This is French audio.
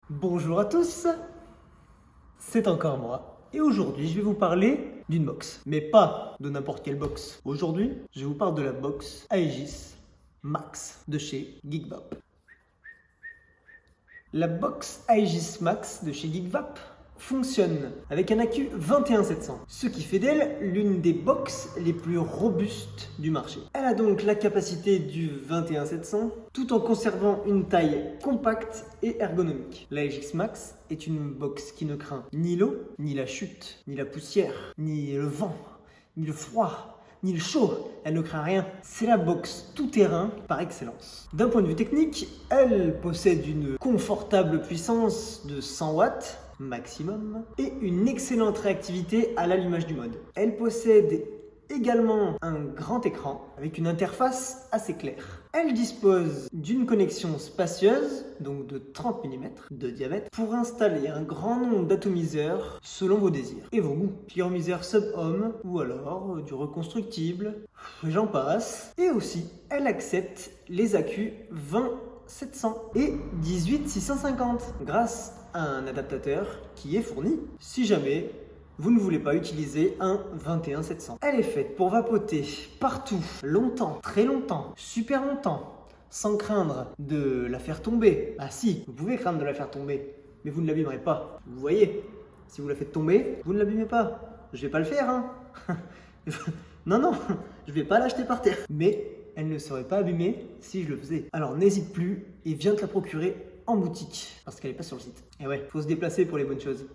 Bonjour à tous, c'est encore moi. Et aujourd'hui, je vais vous parler d'une box. Mais pas de n'importe quelle box. Aujourd'hui, je vous parle de la box Aegis Max de chez Geekvap. La box Aegis Max de chez Geekvap fonctionne avec un accu 21700, ce qui fait d'elle l'une des box les plus robustes du marché. Elle a donc la capacité du 21700 tout en conservant une taille compacte et ergonomique. La Aegis Max est une box qui ne craint ni l'eau, ni la chute, ni la poussière, ni le vent, ni le froid, ni le chaud, elle ne craint rien. C'est la box tout-terrain par excellence. D'un point de vue technique, elle possède une confortable puissance de 100 watts maximum et une excellente réactivité à l'allumage du mode. Elle possède également un grand écran avec une interface assez claire. Elle dispose d'une connexion spacieuse, donc de 30 mm de diamètre, pour installer un grand nombre d'atomiseurs selon vos désirs et vos goûts. Pyromiseur sub-ohm ou alors du reconstructible, j'en passe. Et aussi, elle accepte les accus 20700 et 18650 grâce à un adaptateur qui est fourni si jamais vous ne voulez pas utiliser un 21700. Elle est faite pour vapoter partout, longtemps, très longtemps, super longtemps, sans craindre de la faire tomber. Ah si, vous pouvez craindre de la faire tomber, mais vous ne l'abîmerez pas. Vous voyez, si vous la faites tomber, vous ne l'abîmez pas. Je vais pas le faire, hein. Non, je vais pas l'acheter par terre. Mais elle ne serait pas abîmée si je le faisais. Alors n'hésite plus et viens te la procurer en boutique, parce qu'elle n'est pas sur le site. Et ouais, faut se déplacer pour les bonnes choses.